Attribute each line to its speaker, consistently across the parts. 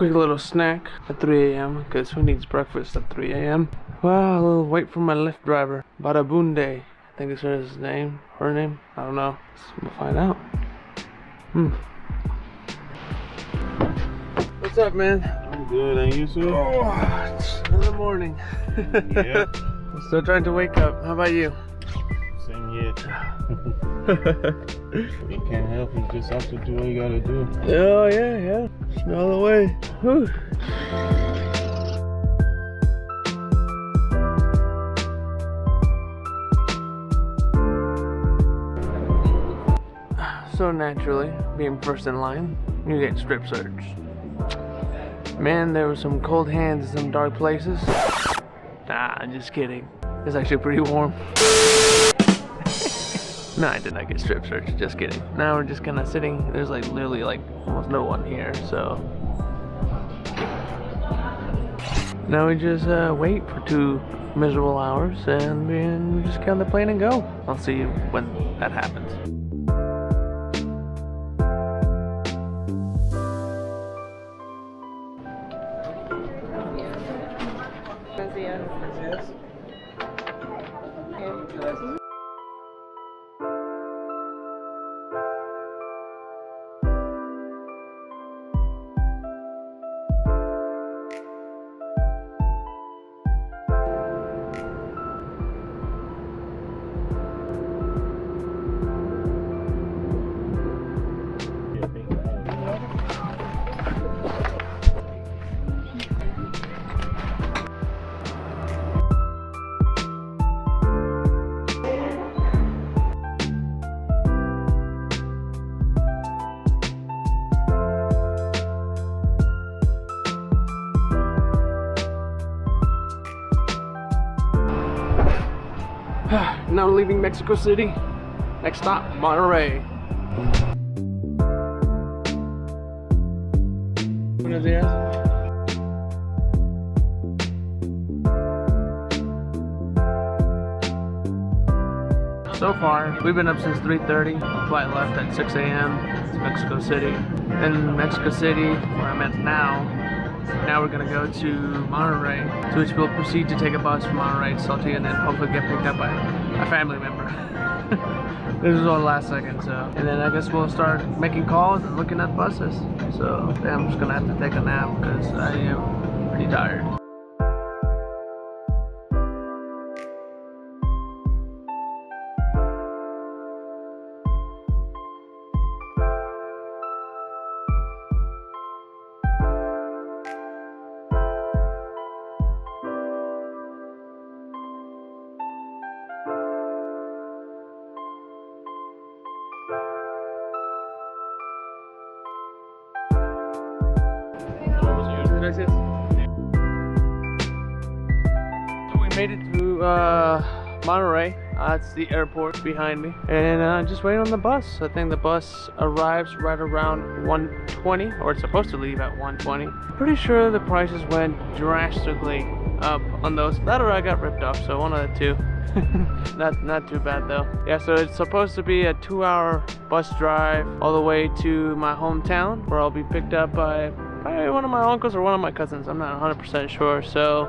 Speaker 1: quick little snack at 3 a.m. because who needs breakfast at 3 a.m.? Well, a little wait for my Lyft driver. Badabunde, I think is his name, her name. I don't know. We'll find out. What's up, man?
Speaker 2: I'm good, and you too?
Speaker 1: Oh, it's another morning.
Speaker 2: Yeah.
Speaker 1: I'm still trying to wake up. How about you?
Speaker 2: Same here. You can't help, you just have to do what you gotta do.
Speaker 1: Oh, yeah. Smell the way. Whew. So naturally, being first in line, you get strip searched. Man, there were some cold hands in some dark places. Nah, I'm just kidding. It's actually pretty warm. No, I did not get strip searched, just kidding. Now we're just kind of sitting, there's like literally like almost no one here, so. Now we just wait for 2 miserable hours and we just get on the plane and go. I'll see you when that happens. Now leaving Mexico City. Next stop, Monterrey. Buenos días. So far, we've been up since 3:30. Flight left at 6 a.m. to Mexico City. In Mexico City, where I'm at now we're gonna go to Monterrey, to which we'll proceed to take a bus from Monterrey to Saltillo and then hopefully get picked up by a family member. This was all last second, so. And then I guess we'll start making calls and looking at buses. So I'm just gonna have to take a nap because I am pretty tired. So we made it to Monterrey. That's the airport behind me, and just waiting on the bus. I think the bus arrives right around 1:20, or it's supposed to leave at 1:20. Pretty sure the prices went drastically up on those. That or I got ripped off, so one of the two. Not too bad though. Yeah, so it's supposed to be a 2-hour bus drive all the way to my hometown, where I'll be picked up by probably one of my uncles or one of my cousins. I'm not 100% sure. So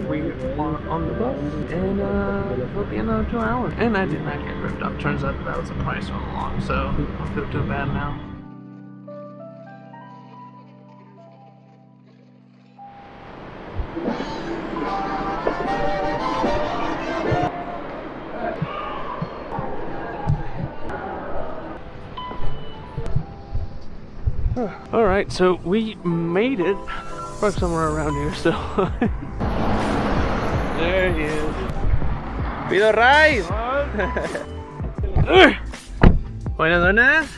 Speaker 1: we are on the bus, and it'll be another 2 hours. And I did not get ripped off. Turns out that was the price all along, so I don't feel too bad now. Alright, so we made it. Parked somewhere around here, so. There he is. Pido ride! Buenas donas.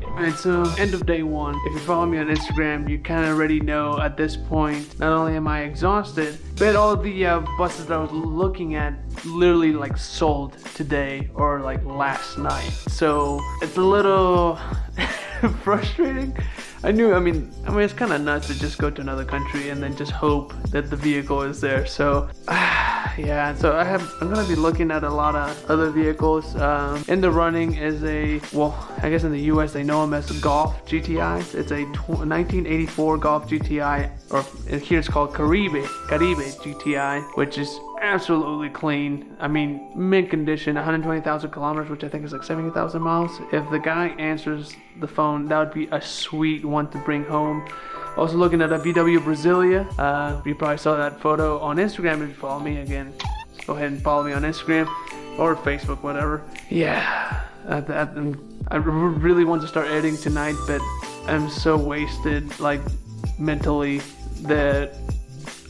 Speaker 1: Alright, so end of day one. If you follow me on Instagram, you kind of already know at this point, not only am I exhausted, but all the buses that I was looking at literally like sold today or like last night. So it's a little frustrating. I mean it's kind of nuts to just go to another country and then just hope that the vehicle is there. So Yeah, so I'm gonna be looking at a lot of other vehicles. In the running is I guess in the US they know them as Golf GTI. It's a 1984 Golf GTI, or here it's called Caribe GTI, which is absolutely clean. I mean, mint condition, 120,000 kilometers, which I think is like 70,000 miles. If the guy answers the phone, that would be a sweet one to bring home. Also looking at a VW Brasilia. You probably saw that photo on Instagram if you follow me. Again, just go ahead and follow me on Instagram or Facebook, whatever. Yeah, I really want to start editing tonight, but I'm so wasted, like mentally, that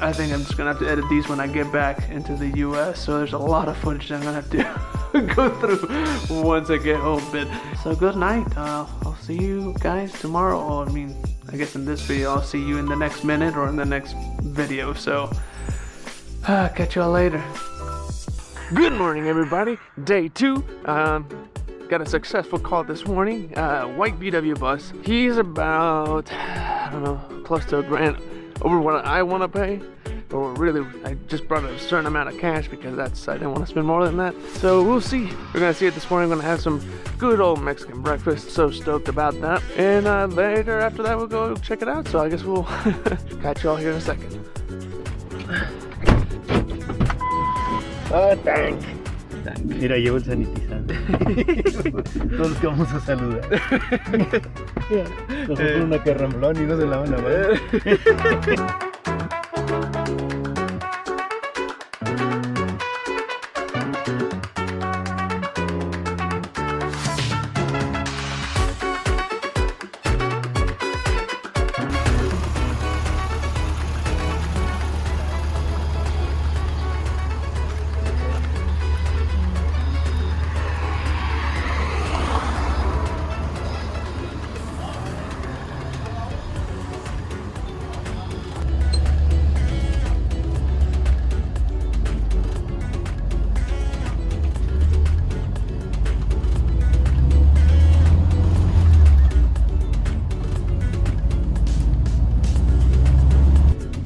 Speaker 1: I think I'm just gonna have to edit these when I get back into the US. So there's a lot of footage I'm gonna have to go through once I get home. But so good night. I'll see you guys tomorrow. Or, I mean, I guess in this video I'll see you in the next minute or in the next video. So catch y'all later. Good morning, everybody. Day 2. Got a successful call this morning. White VW bus. He's about, I don't know, close to $1,000 over what I want to pay. Or really, I just brought a certain amount of cash because I didn't want to spend more than that. So we'll see. We're gonna see it this morning. I'm gonna have some good old Mexican breakfast. So stoked about that. And later after that, we'll go check it out. So I guess we'll catch y'all here in a second.
Speaker 3: Oh, tank. Mira, llevo el sanitizante. Todos los que vamos a saludar. Nosotros una carramblón y no se lavan la mano.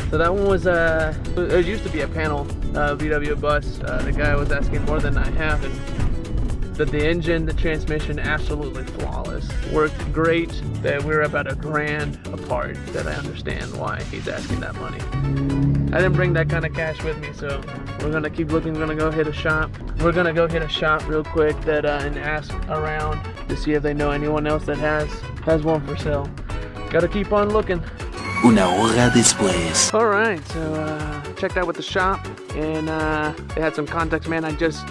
Speaker 1: So that one was it used to be a panel VW bus. The guy was asking more than I have, but the engine, the transmission, absolutely flawless. Worked great. That we're about $1,000 apart. That I understand why he's asking that money. I didn't bring that kind of cash with me, so we're gonna keep looking. We're gonna go hit a shop. We're gonna go hit a shop real quick that and ask around to see if they know anyone else that has one for sale. Gotta keep on looking.
Speaker 4: Una hora después.
Speaker 1: Alright, so checked out with the shop, and they had some contacts. Man, I just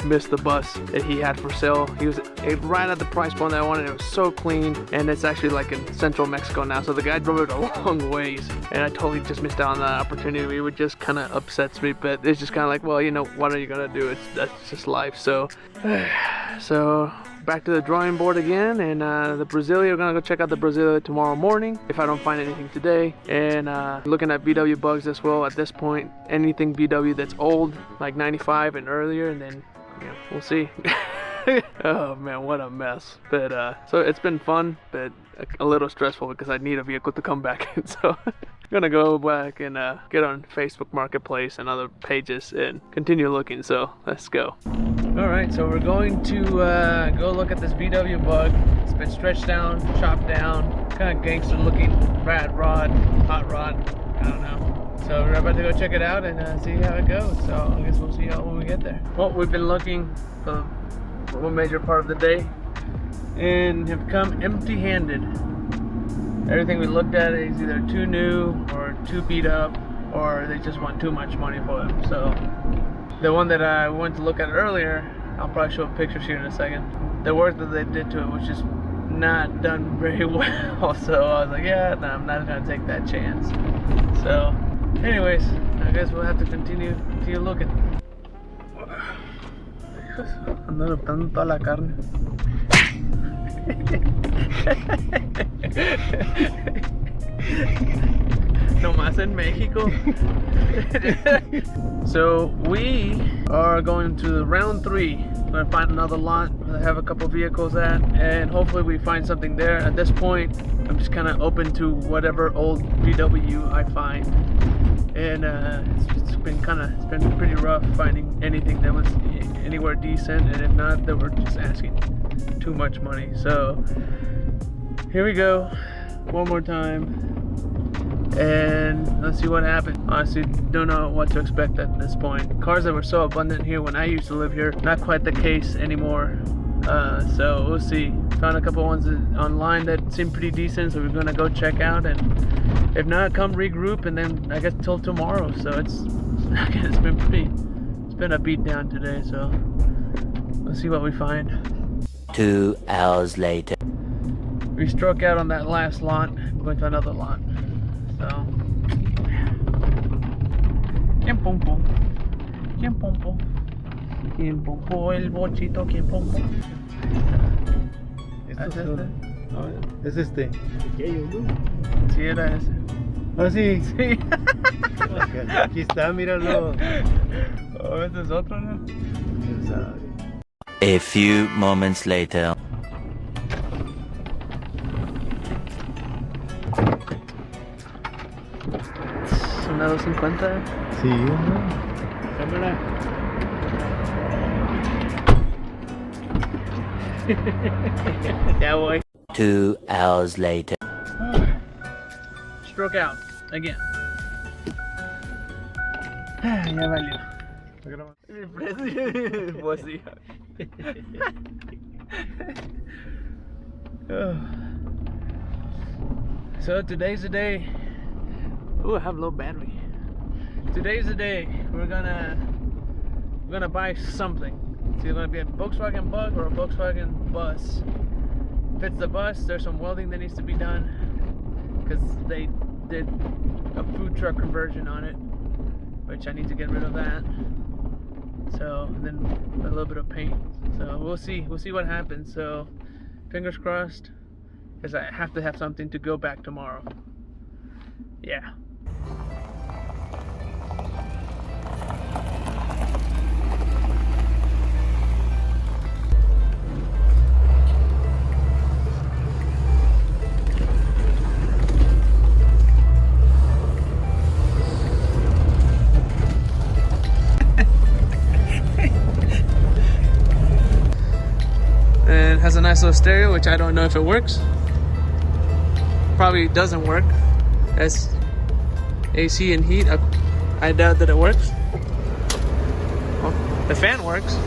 Speaker 1: missed the bus that he had for sale. He was right at the price point that I wanted. It was so clean, and it's actually like in central Mexico now, so the guy drove it a long ways, and I totally just missed out on that opportunity. It just kind of upsets me, but it's just kind of like, well, you know, what are you gonna do? That's just life. So so back to the drawing board again, and the Brasilia, we're gonna go check out the Brasilia tomorrow morning if I don't find anything today. And looking at VW bugs as well at this point. Anything VW that's old, like 95 and earlier, and then yeah, we'll see. Oh man, what a mess. But so it's been fun, but a little stressful because I need a vehicle to come back in. So I'm gonna go back and get on Facebook Marketplace and other pages and continue looking. So let's go. All right, so we're going to go look at this VW bug. It's been stretched down, chopped down, kind of gangster looking, rad rod, hot rod, I don't know. So we're about to go check it out and see how it goes. So I guess we'll see how when we get there. Well, we've been looking for one major part of the day and have come empty-handed. Everything we looked at is either too new or too beat up, or they just want too much money for them. So the one that I went to look at earlier, I'll probably show pictures here in a second. The work that they did to it was just not done very well. So I was like, yeah, no, I'm not gonna take that chance. So anyways, I guess we'll have to continue looking. Ando adoptando toda la carne. Nomás en Mexico. So we are going to round 3. We're gonna find another lot where they have a couple vehicles at, and hopefully we find something there. At this point, I'm just kind of open to whatever old VW I find. and it's been pretty rough finding anything that was anywhere decent, and if not, they were just asking too much money. So here we go, one more time, and let's see what happens. Honestly, don't know what to expect at this point. Cars that were so abundant here when I used to live here, not quite the case anymore. So we'll see. Found a couple ones online that seem pretty decent, so we're gonna go check out, and if not, come regroup, and then I guess till tomorrow. So it's been a beat down today, so we'll see what we find.
Speaker 4: 2 hours later.
Speaker 1: We struck out on that last lot. I'm going to another lot. So ¿Quién pompo? ¿Quién pompo? ¿Quién pompo el bochito? ¿Quién pompo?
Speaker 3: Estos
Speaker 1: ¿Es
Speaker 3: son-
Speaker 1: este?
Speaker 3: a ver, es este.
Speaker 1: Sí, era ese.
Speaker 3: Ah, sí.
Speaker 1: Sí.
Speaker 3: Aquí está, míralo.
Speaker 1: Oh, este es otro, ¿no?
Speaker 3: ¿Quién sabe?
Speaker 4: A few moments later.
Speaker 1: Una 250.
Speaker 3: Sí, ¿no?
Speaker 1: Cámara. Ya voy.
Speaker 4: 2 hours later.
Speaker 1: Stroke out again. Ya valió. Pues sí. So today's the day. Ooh, I have low battery. Today's the day. We're gonna buy something. It's either gonna be a Volkswagen Bug or a Volkswagen Bus. If it's the bus, there's some welding that needs to be done because they did a food truck conversion on it, which I need to get rid of that. So, and then a little bit of paint. So we'll see what happens. So fingers crossed, because I have to have something to go back tomorrow. Yeah. And it has a nice little stereo, which I don't know if it works. Probably doesn't work. That's AC and heat. I doubt that it works. Well, the fan works.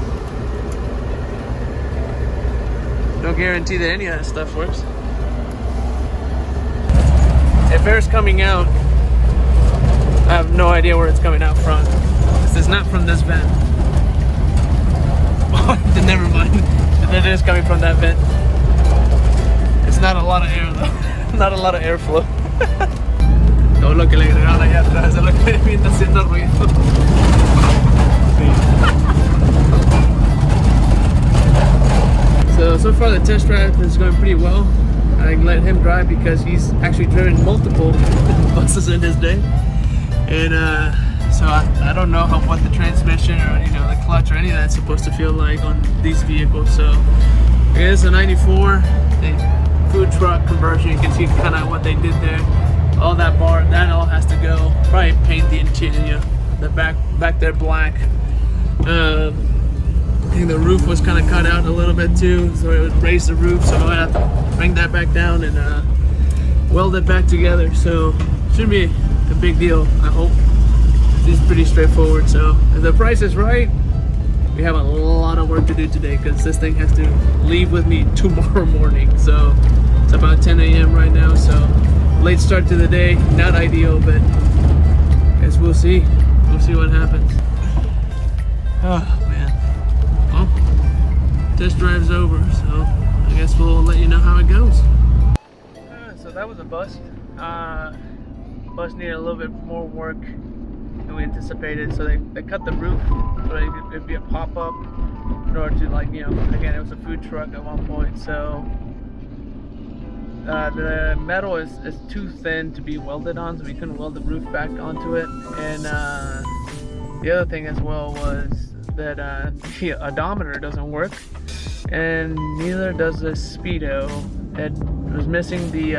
Speaker 1: No guarantee that any of that stuff works. If air's coming out, I have no idea where it's coming out from. This is not from this vent. Never mind. It is coming from that vent. It's not a lot of air though. Not a lot of airflow. Todo lo que le agregaron allá atrás es lo que viene haciendo ruido. So far the test drive is going pretty well. I let him drive because he's actually driven multiple buses in his day. And so I don't know what the transmission or the clutch or any of that's supposed to feel like on these vehicles. So it is a 94 food truck conversion. You can see kind of what they did there. All that bar, that all has to go. Probably paint the interior, the back there black. I think the roof was kind of cut out a little bit too, so it would raise the roof. So I have to bring that back down and weld it back together. So shouldn't be a big deal, I hope. This is pretty straightforward. So if the price is right, we have a lot of work to do today because this thing has to leave with me tomorrow morning. So it's about 10 a.m. right now. So late start to the day, not ideal, but I guess we'll see. We'll see what happens. Oh man. Well, test drive's over, so I guess we'll let you know how it goes. So that was a bust. Bus needed a little bit more work than we anticipated, so they cut the roof so it'd be a pop-up in order to, like, again, it was a food truck at one point. So the metal is too thin to be welded on, so we couldn't weld the roof back onto it. And the other thing as well was that the odometer doesn't work, and neither does the speedo. It was missing the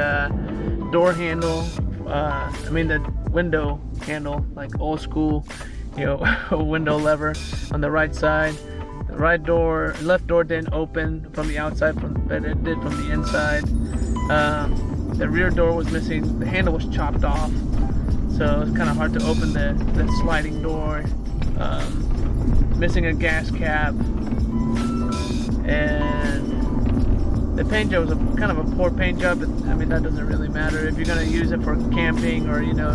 Speaker 1: door handle I mean the window handle, like old school, you know, window lever on the right side. The left door didn't open from the outside, but it did from the inside. The rear door was missing. The handle was chopped off, so it's kind of hard to open the sliding door. Missing a gas cap, and the paint job was kind of a poor paint job, but I mean that doesn't really matter if you're gonna use it for camping or, you know,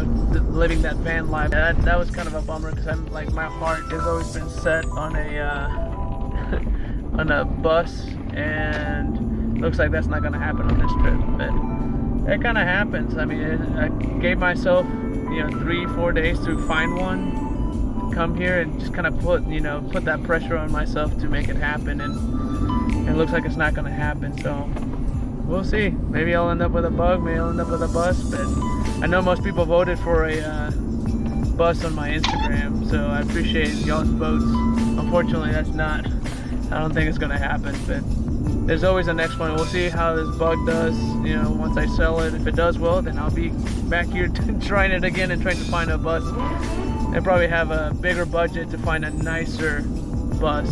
Speaker 1: living that van life. That was kind of a bummer, because I'm like, my heart has always been set on a on a bus, and looks like that's not gonna happen on this trip. But it kind of happens. I mean, I gave myself, you know, 3-4 days to find one, come here, and just kind of put that pressure on myself to make it happen, and it looks like it's not going to happen. So we'll see. Maybe I'll end up with a bug, maybe I'll end up with a bus, but I know most people voted for a bus on my Instagram, so I appreciate y'all's votes. Unfortunately, I don't think it's going to happen, but there's always a next one. We'll see how this bug does, you know, once I sell it. If it does well, then I'll be back here trying it again and trying to find a bus. They probably have a bigger budget to find a nicer bus.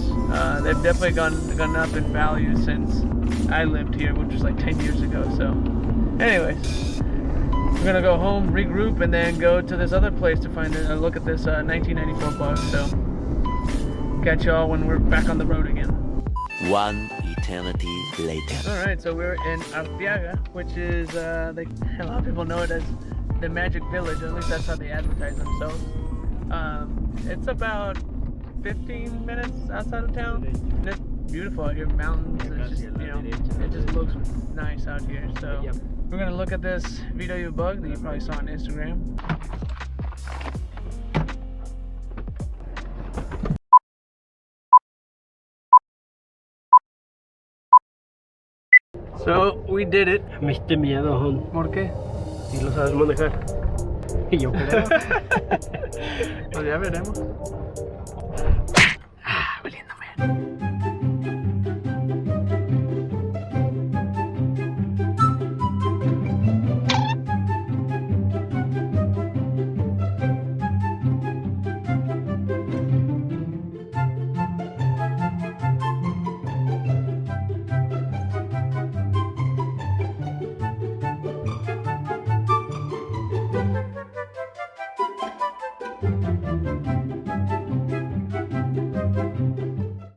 Speaker 1: They've definitely gone up in value since I lived here, which was like 10 years ago. So anyways, we're gonna go home, regroup, and then go to this other place to find a look at this 1994 bug. So catch y'all when we're back on the road again.
Speaker 4: One eternity later.
Speaker 1: Alright, so we're in Arteaga, which is, a lot of people know it as the Magic Village, at least that's how they advertise themselves. It's about 15 minutes outside of town, and it's beautiful out here, mountains, it's just, you know, it just looks nice out here. So we're gonna look at this VERO bug that you probably saw on Instagram. So we did it.
Speaker 3: Me diste miedo, Juan.
Speaker 1: ¿Por qué?
Speaker 3: Si lo sabes manejar. Y yo creo.
Speaker 1: Pues ya veremos. Ah, valiéndome.